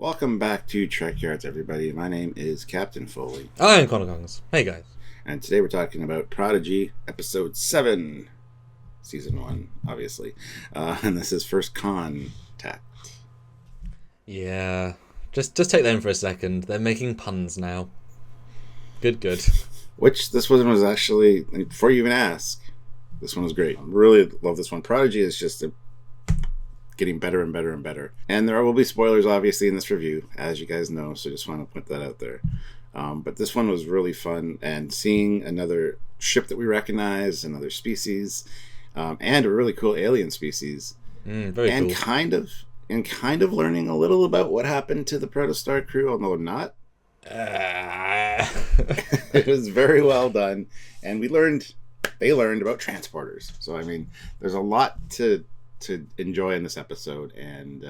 Welcome back to Trekyards, everybody. My name is Captain Foley. I'm Conor. Hey, guys. And today we're talking about Prodigy, Episode 7, Season 1, obviously. And this is First Con-tact. Yeah. Just take them for a second. They're making puns now. Good. Which this one was actually, before you even ask, this one was great. I really love this one. Prodigy is just getting better and better and better. And there will be spoilers, obviously, in this review, as you guys know, so just want to put that out there. But this one was really fun, and seeing another ship that we recognize, another species, and a really cool alien species, very and cool. kind of learning a little about what happened to the Protostar crew, although not. It was very well done, and they learned about transporters. So I mean, there's a lot to enjoy in this episode, and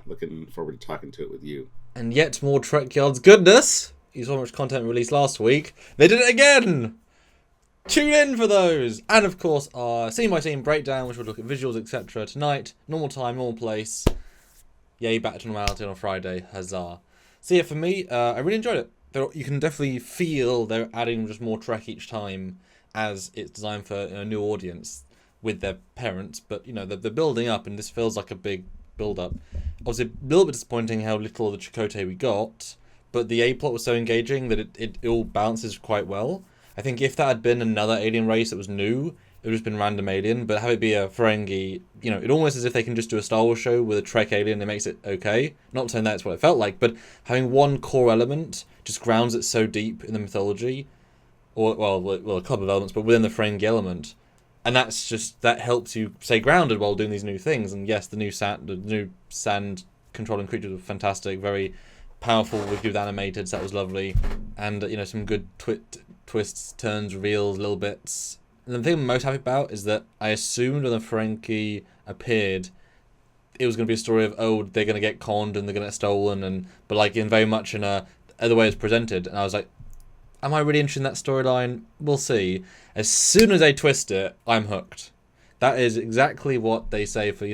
looking forward to talking to it with you. And yet more Trekyards goodness. You saw much content released last week. They did it again! Tune in for those! And of course our scene-by-scene breakdown, which will look at visuals, etc. tonight. Normal time, normal place. Yay, back to normality on a Friday. Huzzah. So yeah, for me, I really enjoyed it. You can definitely feel they're adding just more Trek each time as it's designed for a new audience with their parents. But, they're building up, and this feels like a big build-up. Obviously, a little bit disappointing how little of the Chakotay we got, but the A-plot was so engaging that it all balances quite well. I think if that had been another alien race that was new, it would have just been random alien, but have it be a Ferengi, it almost as if they can just do a Star Wars show with a Trek alien, it makes it okay. Not saying that's what it felt like, but having one core element just grounds it so deep in the mythology, or, a couple of elements, but within the Ferengi element. And that helps you stay grounded while doing these new things. And yes, the new sand controlling creatures were fantastic, very powerful with animated, so that was lovely. And, some good twists, turns, reveals, little bits. And the thing I'm most happy about is that I assumed when the Ferengi appeared, it was going to be a story of, they're going to get conned and they're going to get stolen, but in very much in the way it's presented. And I was like, am I really interested in that storyline? We'll see. As soon as they twist it, I'm hooked. That is exactly what they say for,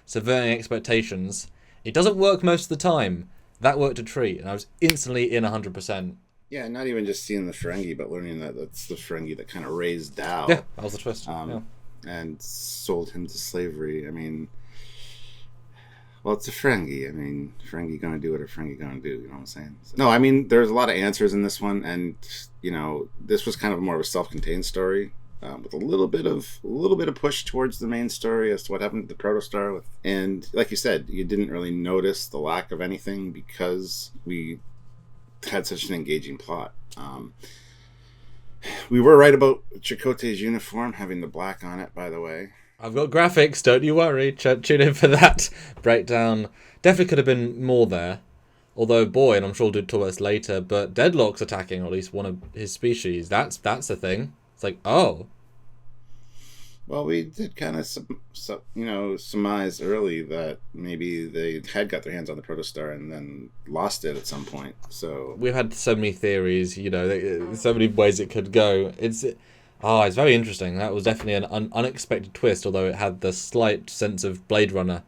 subverting expectations. It doesn't work most of the time. That worked a treat, and I was instantly in 100%. Yeah, not even just seeing the Ferengi, but learning that that's the Ferengi that kind of raised Dow. Yeah, that was the twist. And sold him to slavery. I mean, well, it's a Ferengi. I mean, Ferengi gonna do what a Ferengi gonna do. You know what I'm saying? So, no, I mean, there's a lot of answers in this one, and this was kind of more of a self-contained story with a little bit of push towards the main story as to what happened to the Protostar. And like you said, you didn't really notice the lack of anything because we had such an engaging plot. We were right about Chakotay's uniform having the black on it, by the way. I've got graphics, don't you worry. Tune in for that breakdown. Definitely could have been more there. Although, boy, and I'm sure we'll talk about this later, but Deadlock's attacking, or at least one of his species. That's a thing. It's like, oh. Well, we did kind of, surmise early that maybe they had got their hands on the Protostar and then lost it at some point. So we've had so many theories, so many ways it could go. It's very interesting. That was definitely an unexpected twist, although it had the slight sense of Blade Runner.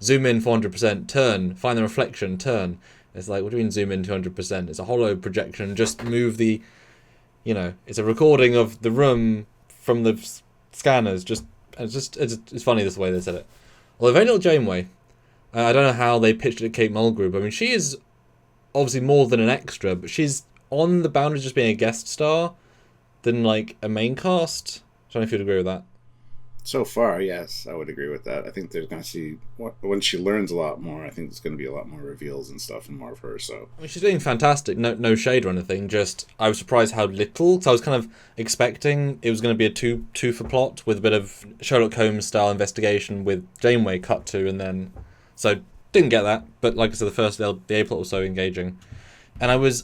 Zoom in 400%, turn, find the reflection, turn. It's like, what do you mean zoom in 200%? It's a hollow projection. Just move the, it's a recording of the room from the scanners. It's funny this way they said it. Although very little Janeway. I don't know how they pitched it at Kate Mulgrew. I mean, she is obviously more than an extra, but she's on the boundary of just being a guest star than a main cast. I don't know if you'd agree with that. So far, yes, I would agree with that. I think they're going to see when she learns a lot more. I think there's going to be a lot more reveals and stuff and more of her. So I mean, she's doing fantastic. No shade or anything. Just I was surprised how little. Because I was kind of expecting it was going to be a two for plot with a bit of Sherlock Holmes style investigation with Janeway cut to, and then didn't get that. But like I said, the A plot was so engaging, and I was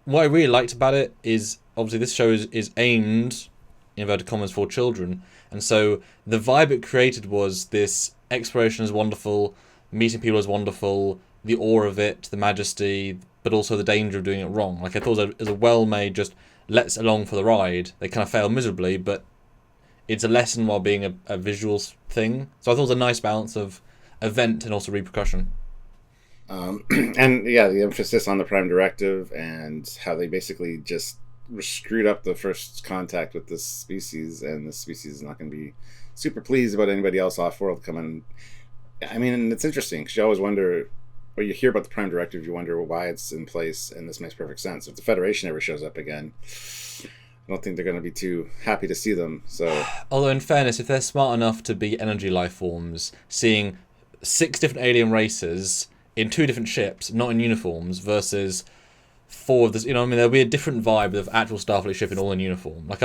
what I really liked about it is obviously this show is aimed in inverted commas for children. And so the vibe it created was this exploration is wonderful, meeting people is wonderful, the awe of it, the majesty, but also the danger of doing it wrong. I thought it was a well-made, just let's along for the ride. They kind of fail miserably, but it's a lesson while being a visual thing. So I thought it was a nice balance of event and also repercussion. And yeah, the emphasis on the Prime Directive and how they basically just screwed up the first contact with this species, and this species is not going to be super pleased about anybody else off-world coming. I mean, it's interesting because you always wonder, when you hear about the Prime Directive, you wonder why it's in place, and this makes perfect sense. If the Federation ever shows up again, I don't think they're going to be too happy to see them. So, although in fairness, if they're smart enough to be energy life forms, seeing 6 different alien races in 2 different ships, not in uniforms, versus 4 of this, you know, I mean, there'll be a different vibe of actual Starfleet ship in all in uniform. Like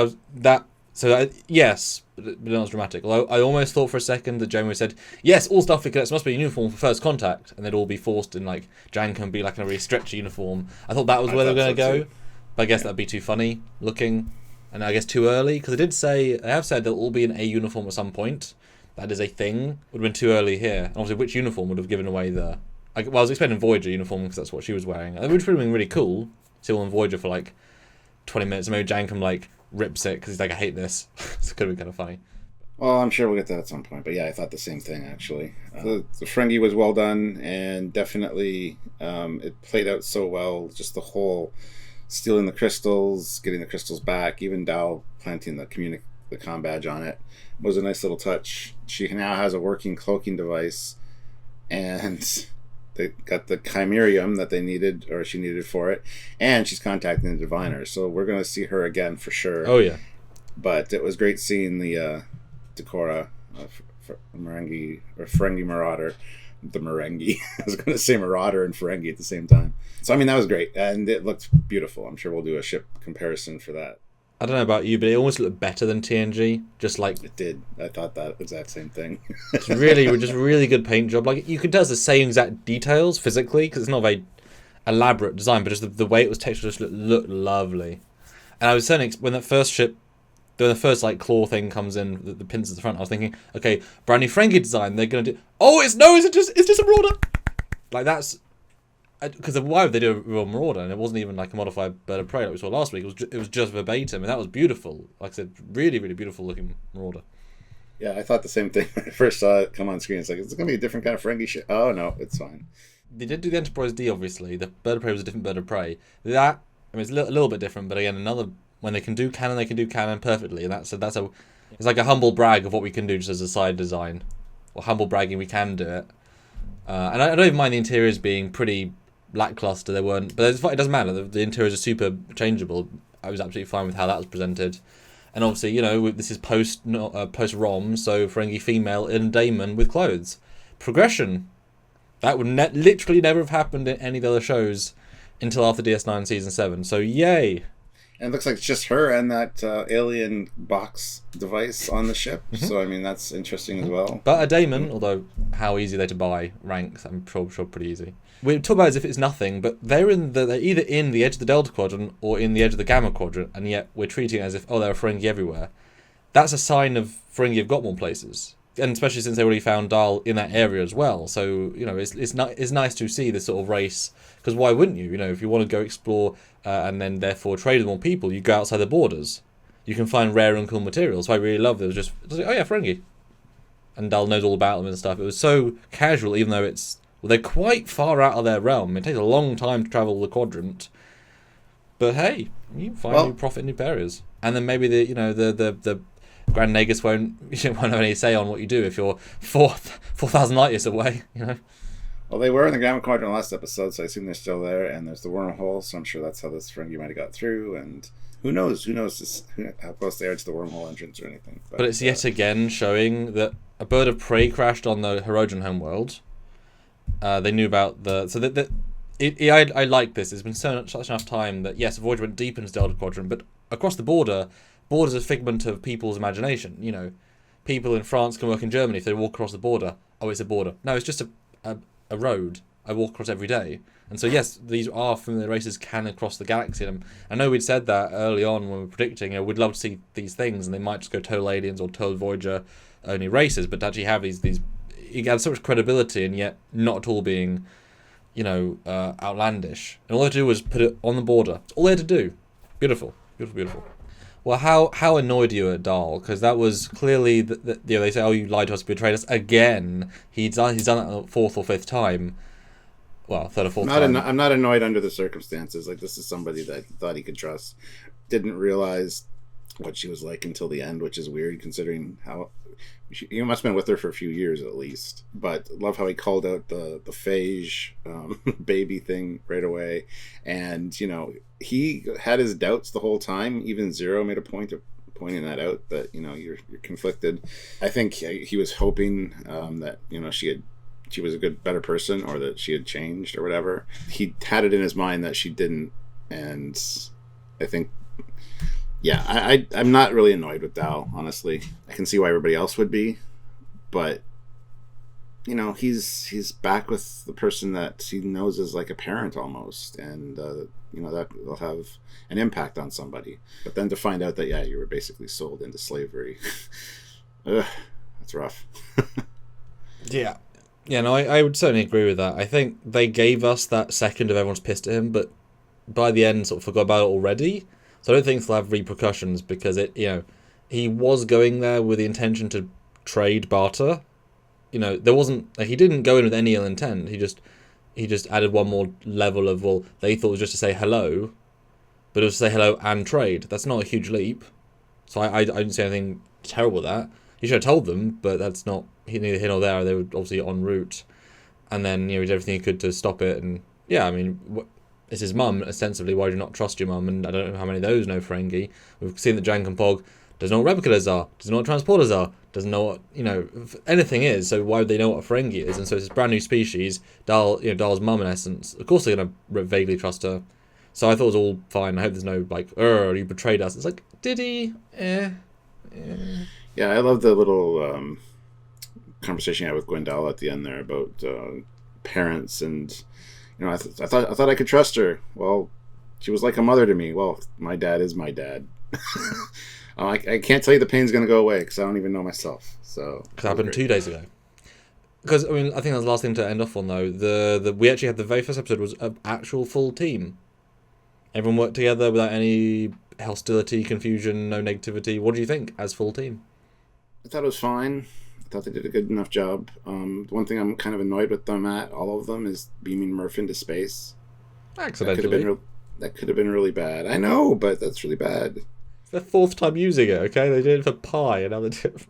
yes, but not as dramatic. Although I almost thought for a second that Janeway said, yes, all Starfleet cadets must be in uniform for first contact, and they'd all be forced in, like, Jan can be like in a really stretchy uniform. I thought that was where they were going to go, but I guess that'd be too funny looking, and I guess too early, because they have said they'll all be in a uniform at some point. That is a thing. Would have been too early here. And obviously, which uniform would have given away the... I was expecting Voyager uniform because that's what she was wearing. It would have been really cool. See all on Voyager for like 20 minutes, and maybe Jankum like rips it because he's like, I hate this. So it could have been kind of funny. Well, I'm sure we'll get that at some point. But yeah, I thought the same thing, actually. The Ferengi was well done, and definitely it played out so well. Just the whole stealing the crystals, getting the crystals back, even Dal planting the comm badge on it was a nice little touch. She now has a working cloaking device, and they got the chimerium that they needed, or she needed for it, and she's contacting the diviners. So we're going to see her again for sure. Oh, yeah. But it was great seeing the Decora, Ferengi Marauder. The Merengi. I was going to say Marauder and Ferengi at the same time. So, I mean, that was great. And it looked beautiful. I'm sure we'll do a ship comparison for that. I don't know about you, but it almost looked better than TNG. Just like... It did. I thought that exact same thing. It's really good paint job. Like, you could tell it's the same exact details physically, because it's not a very elaborate design, but just the way it was textured just looked lovely. And I was saying, when that first ship... When the first like claw thing comes in, the pins at the front, I was thinking, okay, brand new Ferengi design. They're gonna do. Oh, it's just a Marauder. Like that's because why would they do a real Marauder? And it wasn't even like a modified Bird of Prey like we saw last week. It was just verbatim, and that was beautiful. Like I said, really beautiful looking Marauder. Yeah, I thought the same thing when I first saw it come on screen. It's like, it's gonna be a different kind of Ferengi ship. Oh no, it's fine. They did do the Enterprise D, obviously. The Bird of Prey was a different Bird of Prey. That it's a little bit different, but again, another. When they can do canon perfectly, and it's like a humble brag of what we can do just as a side design, or humble bragging we can do it. And I don't even mind the interiors being pretty lackluster. They weren't, but it doesn't matter. The interiors are super changeable. I was absolutely fine with how that was presented, and obviously, you know, this is post ROM, so Ferengi female in Damon with clothes. Progression that would literally never have happened in any of the other shows until after DS9 season 7. So yay. And it looks like it's just her and that alien box device on the ship. Mm-hmm. So, I mean, that's interesting as well. But a Damon, although how easy they're to buy ranks, I'm sure pretty easy. We talk about it as if it's nothing, but they're either in the edge of the Delta Quadrant or in the edge of the Gamma Quadrant, and yet we're treating it as if, there are Ferengi everywhere. That's a sign of Ferengi have got more places. And especially since they already found Dahl in that area as well. So, you know, it's nice to see this sort of race. Because why wouldn't you? You know, if you want to go explore and then therefore trade with more people, you go outside the borders. You can find rare and cool materials. So I really love it. It was like, oh yeah, Ferengi. And Dahl knows all about them and stuff. It was so casual, even though they're quite far out of their realm. It takes a long time to travel the quadrant. But hey, you find new profit in new areas. And then maybe the Grand Nagus won't have any say on what you do if you're 4,000 light years away, you know. Well, they were in the Gamma Quadrant last episode, so I assume they're still there. And there's the wormhole, so I'm sure that's how this Ferengi might have got through. And who knows how close they are to the wormhole entrance or anything. But it's yet again showing that a bird of prey crashed on the Hirogen homeworld. They knew about I like this. There's been such enough time that yes, Voyager went deep into the Delta Quadrant, but across the border. Border's a figment of people's imagination. You know, people in France can work in Germany if they walk across the border. Oh, it's a border. No, it's just a road I walk across every day. And so, yes, these are familiar races can across the galaxy. And I know we'd said that early on when we were predicting, we'd love to see these things, and they might just go total aliens or total Voyager only races. But to actually have these you get so much credibility, and yet not at all being, outlandish. And all they had to do was put it on the border. That's all they had to do. Beautiful. Well, how annoyed are you at Dahl? Because that was clearly they say, oh, you lied to us, betrayed us again. He's done that the 4th or 5th time. well, third or fourth time. I'm not annoyed under the circumstances. Like, this is somebody that he thought he could trust. Didn't realize what she was like until the end, which is weird considering how you must have been with her for a few years at least. But love how he called out the phage baby thing right away, and you know, he had his doubts the whole time. Even Zero made a point of pointing that out, that you know, you're conflicted. I think he was hoping that, you know, she was a better person, or that she had changed or whatever. He had it in his mind that she didn't, and I think, yeah, I'm not really annoyed with Dal, honestly. I can see why everybody else would be, but you know, he's back with the person that he knows is like a parent almost, and you know, that will have an impact on somebody. But then to find out that, yeah, you were basically sold into slavery, that's rough. Yeah. Yeah, no, I would certainly agree with that. I think they gave us that second of everyone's pissed at him, but by the end sort of forgot about it already. So I don't think it'll have repercussions, because it, you know, he was going there with the intention to trade, barter. You know, there wasn't, like, he didn't go in with any ill intent. He just added one more level of, well, they thought it was just to say hello, but it was to say hello and trade. That's not a huge leap. So I didn't see anything terrible with that. He should have told them, but that's not neither here nor there. They were obviously en route, and then, you know, he did everything he could to stop it. And yeah, I mean, it's his mum, ostensibly. Why do you not trust your mum? And I don't know how many of those know Ferengi. We've seen that Jank and Pog doesn't know what replicas are, doesn't know what transporters are, doesn't know what, you know, anything is. So why would they know what a Ferengi is? And so it's this brand new species. Dal's mum, in essence. Of course they're gonna vaguely trust her. So I thought it was all fine. I hope there's no like, you betrayed us. It's like, did he? Yeah, I love the little conversation I had with Gwendal at the end there about parents, and you know, I thought I could trust her. Well, she was like a mother to me. Well, my dad is my dad. I can't tell you the pain's going to go away because I don't even know myself. So because it happened 2 days ago. Because I mean, I think that's the last thing to end off on though. We actually had the very first episode was an actual full team. Everyone worked together without any hostility, confusion, no negativity. What do you think as full team? I thought it was fine. I thought they did a good enough job. One thing I'm kind of annoyed with them at, all of them, is beaming Murph into space. Accidentally. That could have been really bad. I know, but that's really bad. It's their fourth time using it, okay? They did it for Pi, and now they do it.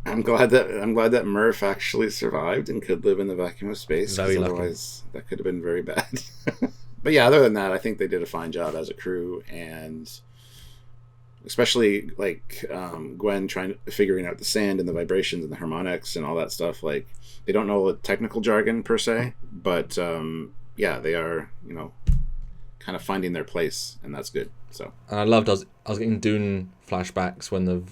I'm glad that Murph actually survived and could live in the vacuum of space. Very lucky. Otherwise, that could have been very bad. But yeah, other than that, I think they did a fine job as a crew, and especially like Gwen figuring out the sand and the vibrations and the harmonics and all that stuff. Like, they don't know the technical jargon per se, but yeah, they are, you know, kind of finding their place, and that's good. So, and I loved, I was getting Dune flashbacks when the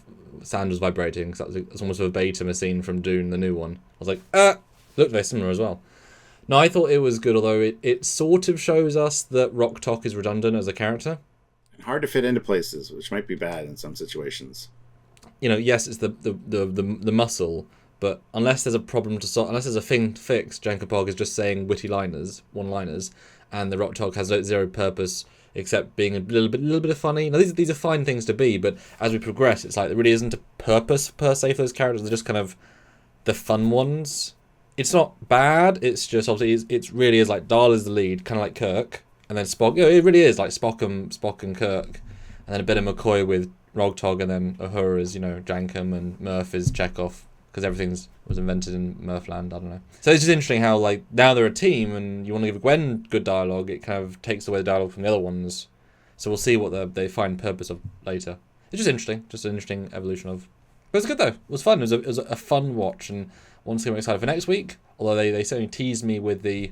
sand was vibrating, because that was almost verbatim a scene from Dune, the new one. I was like, looked very similar as well. No, I thought it was good, although it sort of shows us that Rok-Tahk is redundant as a character. Hard to fit into places, which might be bad in some situations. You know, yes, it's the muscle, but unless there's a problem to solve, unless there's a thing to fix, Jank and Pog is just saying witty one-liners, and the Rok-Tahk has zero purpose except being a little bit of funny. Now, these are fine things to be, but as we progress, it's like there really isn't a purpose per se for those characters. They're just kind of the fun ones. It's not bad. It's just obviously it really is like Dahl is the lead, kind of like Kirk. And then Spock, you know, it really is like Spock and Kirk, and then a bit of McCoy with Rog-Tog, and then Uhura is, you know, Jankum, and Murph is Chekhov, because everything was invented in Murphland. I don't know. So it's just interesting how, like, now they're a team, and you want to give Gwen good dialogue, it kind of takes away the dialogue from the other ones. So we'll see what they find purpose of later. It's just interesting, just an interesting evolution of. But it was good though. It was fun. It was a fun watch, and once again I'm excited for next week. Although they certainly teased me with the,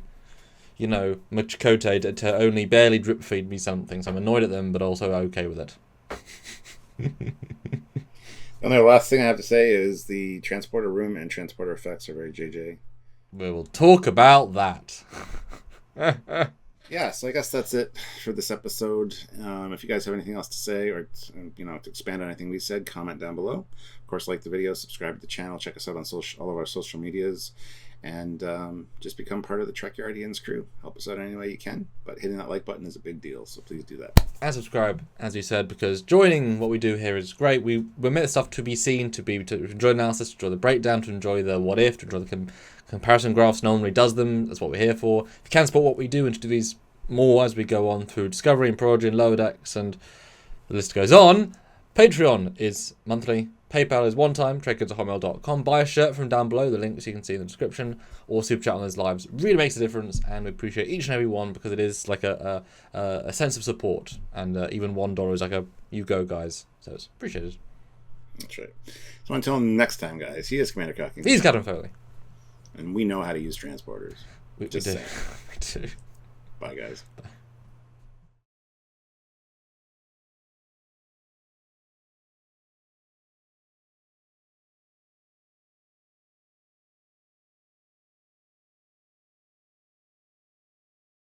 you know, Chakotay to only barely drip feed me something, so I'm annoyed at them, but also okay with it. And the last thing I have to say is the transporter room and transporter effects are very JJ. We will talk about that. Yeah, so I guess that's it for this episode. If you guys have anything else to say, or you know, to expand on anything we said, comment down below. Of course, like the video, subscribe to the channel, check us out on all of our social medias, and just become part of the Trekyardians crew. Help us out any way you can, but hitting that like button is a big deal, so please do that. And subscribe, as you said, because joining what we do here is great. We make stuff to be seen, to enjoy analysis, to enjoy the breakdown, to enjoy the what if, to enjoy the comparison graphs. No one really does them. That's what we're here for. If you can support what we do and to do these more as we go on through Discovery and Prodigy and Lower Decks, and the list goes on, Patreon is monthly. PayPal is one time, trekyards@hotmail.com. Buy a shirt from down below, the links you can see in the description, or super chat on those lives. Really makes a difference, and we appreciate each and every one, because it is like a sense of support, and even $1 is like a you go, guys. So it's appreciated. That's right. So until next time, guys, he is Commander Cockings. He's Captain Foley. And we know how to use transporters. We do. We do. Bye, guys. Bye.